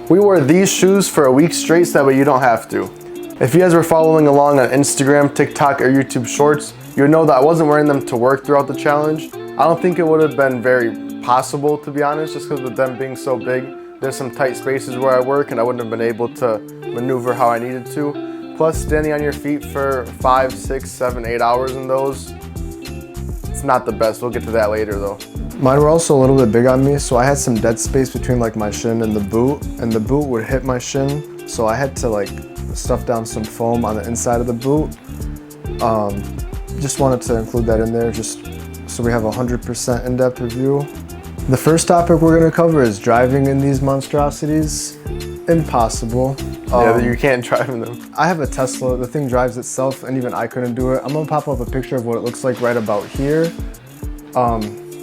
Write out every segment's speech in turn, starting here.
We wore these shoes for a week straight so that way you don't have to. If you guys were following along on Instagram, TikTok, or YouTube Shorts, you would know that I wasn't wearing them to work throughout the challenge. I don't think it would have been very possible, to be honest, just because with them being so big, there's some tight spaces where I work and I wouldn't have been able to maneuver how I needed to. Plus, standing on your feet for 5, 6, 7, 8 hours in those, it's not the best. We'll get to that later though. Mine were also a little bit big on me, so I had some dead space between like my shin and the boot would hit my shin, so I had to like stuff down some foam on the inside of the boot. Just wanted to include that in there just so we have a 100% in-depth review. The first topic we're going to cover is driving in these monstrosities. Impossible. Yeah, you can't drive in them. I have a Tesla, the thing drives itself, and even I couldn't do it. I'm going to pop up a picture of what it looks like right about here.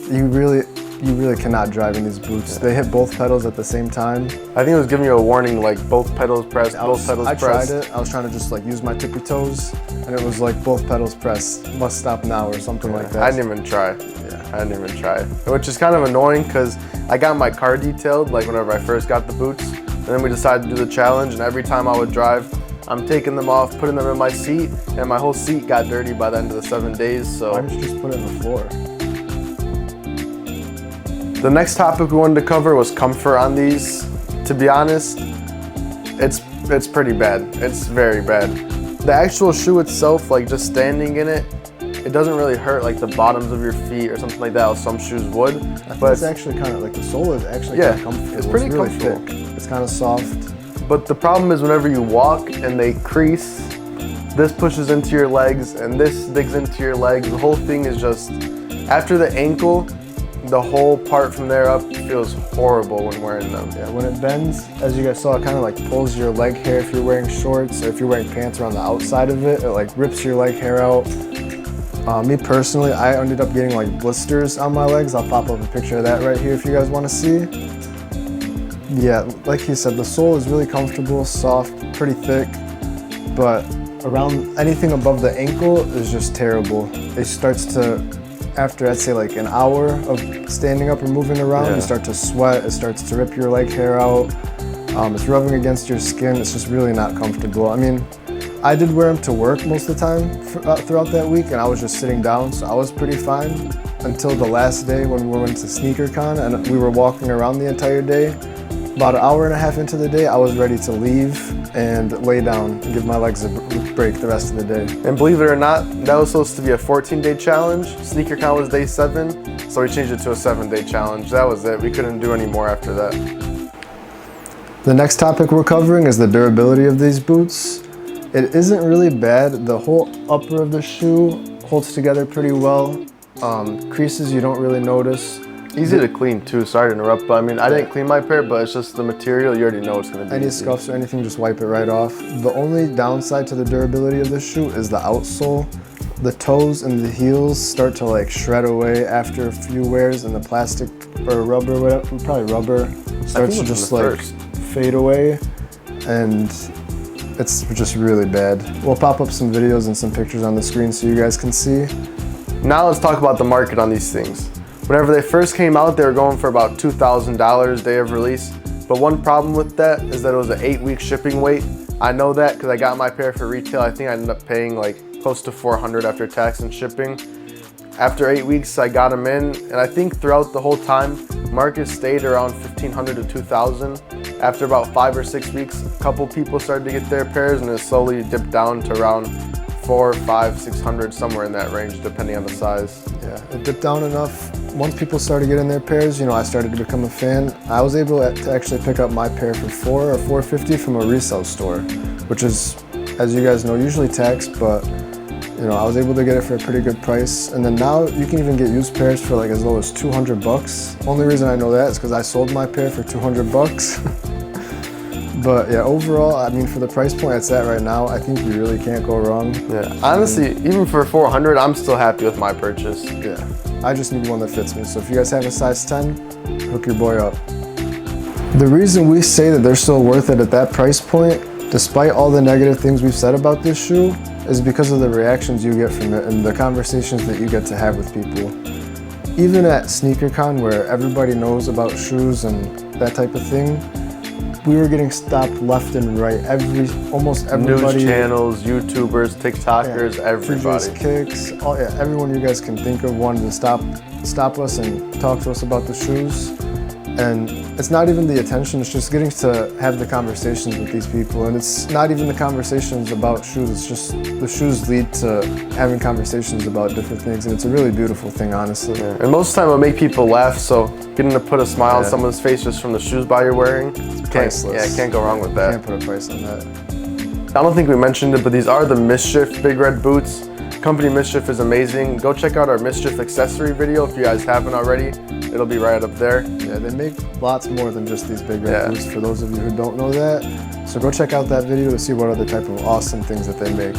You really cannot drive in these boots. Yeah. They hit both pedals at the same time. I think it was giving you a warning like both pedals pressed, both pedals pressed. I tried it. I was trying to just like use my tippy toes, and it was like both pedals pressed, must stop now or something like that. I didn't even try. Yeah, I didn't even try. Which is kind of annoying because I got my car detailed like whenever I first got the boots, and then we decided to do the challenge, and every time I would drive, I'm taking them off, putting them in my seat, and my whole seat got dirty by the end of the 7 days, so. Why don't you just put it in the floor? The next topic we wanted to cover was comfort on these. To be honest, it's pretty bad. It's very bad. The actual shoe itself, like just standing in it, it doesn't really hurt like the bottoms of your feet or something like that, or some shoes would. But it's actually kind of like the sole is actually kind of comfortable. It's pretty really comfortable. Thick. It's kind of soft. But the problem is whenever you walk and they crease, this pushes into your legs and this digs into your legs. The whole thing is just, after the ankle, the whole part from there up feels horrible when wearing them. Yeah, when it bends, as you guys saw, it kind of like pulls your leg hair if you're wearing shorts, or if you're wearing pants around the outside of it, it like rips your leg hair out. Me personally, I ended up getting like blisters on my legs. I'll pop up a picture of that right here if you guys want to see. Yeah, like he said, the sole is really comfortable, soft, pretty thick, but around anything above the ankle is just terrible. It starts to, after I'd say like an hour of standing up or moving around, you start to sweat, it starts to rip your leg hair out, it's rubbing against your skin, it's just really not comfortable. I mean, I did wear them to work most of the time throughout that week, and I was just sitting down, so I was pretty fine until the last day when we went to SneakerCon and we were walking around the entire day. About an hour and a half into the day, I was ready to leave and lay down and give my legs a break the rest of the day. And believe it or not, that was supposed to be a 14-day challenge. SneakerCon was day 7, so we changed it to a 7-day challenge. That was it. We couldn't do any more after that. The next topic we're covering is the durability of these boots. It isn't really bad. The whole upper of the shoe holds together pretty well. Creases you don't really notice. Easy to clean too, sorry to interrupt, but I mean, I didn't clean my pair, but it's just the material, you already know it's gonna be Any easy. scuffs or anything, just wipe it right off. The only downside to the durability of this shoe is the outsole. The toes and the heels start to like shred away after a few wears, and the plastic or rubber, whatever, probably rubber, starts to just like fade away, and it's just really bad. We'll pop up some videos and some pictures on the screen so you guys can see. Now let's talk about the market on these things. Whenever they first came out, they were going for about $2,000 day of release. But one problem with that is that it was an 8-week shipping wait. I know that because I got my pair for retail. I think I ended up paying like close to $400 after tax and shipping. After 8 weeks, I got them in, and I think throughout the whole time, market stayed around $1,500 to $2,000. After about 5 or 6 weeks, a couple people started to get their pairs, and it slowly dipped down to around $400, $500, $600, somewhere in that range, depending on the size. Yeah, it dipped down enough. Once people started getting their pairs, you know, I started to become a fan. I was able to actually pick up my pair for $400 or $450 from a resale store, which is, as you guys know, usually taxed, but you know, I was able to get it for a pretty good price. And then now you can even get used pairs for like as low as $200. Only reason I know that is because I sold my pair for $200. But yeah, overall, I mean, for the price point it's at right now, I think you really can't go wrong. Yeah, honestly, even for $400, I'm still happy with my purchase. Yeah, I just need one that fits me. So if you guys have a size 10, hook your boy up. The reason we say that they're still worth it at that price point, despite all the negative things we've said about this shoe, is because of the reactions you get from it and the conversations that you get to have with people. Even at SneakerCon, where everybody knows about shoes and that type of thing, we were getting stopped left and right. Almost everybody. News channels, YouTubers, TikTokers, everybody. Kicks, everyone you guys can think of wanted to stop us and talk to us about the shoes. And it's not even the attention, it's just getting to have the conversations with these people. And it's not even the conversations about shoes, it's just the shoes lead to having conversations about different things. And it's a really beautiful thing, honestly. Yeah. And most of the time it'll make people laugh, so getting to put a smile on someone's face just from the shoes you're wearing, can't go wrong with that. Can't put a price on that. I don't think we mentioned it, but these are the Mschf Big Red boots. Company Mschf is amazing. Go check out our Mschf accessory video if you guys haven't already. It'll be right up there. Yeah, they make lots more than just these Big Red boots, for those of you who don't know that. So go check out that video to see what other type of awesome things that they make.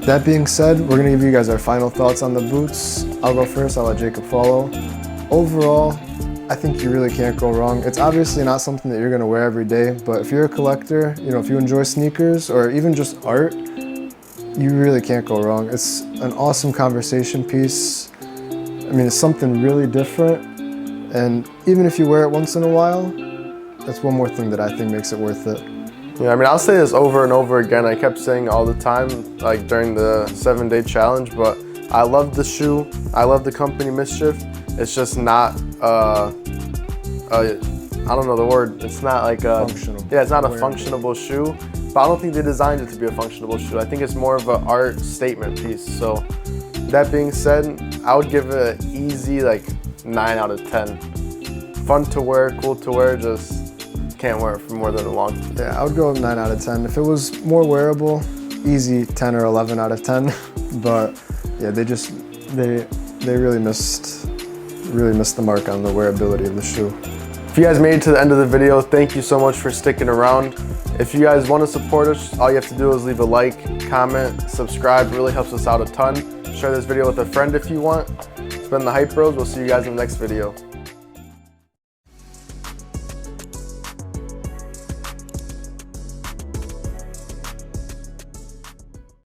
That being said, we're gonna give you guys our final thoughts on the boots. I'll go first, I'll let Jacob follow. Overall, I think you really can't go wrong. It's obviously not something that you're gonna wear every day, but if you're a collector, if you enjoy sneakers or even just art, you really can't go wrong. It's an awesome conversation piece. I mean, it's something really different. And even if you wear it once in a while, that's one more thing that I think makes it worth it. Yeah, I mean, I'll say this over and over again. I kept saying all the time, like during the 7-day challenge, but I love the shoe. I love the company Mschf. It's just not, I don't know the word. It's not like functional. Yeah, it's not a functionable shoe. But I don't think they designed it to be a functionable shoe. I think it's more of an art statement piece. So that being said, I would give it an easy 9 out of 10. Fun to wear, cool to wear, just can't wear it for more than a long time. Yeah, I would go with 9 out of 10. If it was more wearable, easy 10 or 11 out of 10. But yeah, they really missed the mark on the wearability of the shoe. If you guys made it to the end of the video, thank you so much for sticking around. If you guys want to support us, all you have to do is leave a like, comment, subscribe. It really helps us out a ton. Share this video with a friend if you want. It's been the Hype Bros. We'll see you guys in the next video.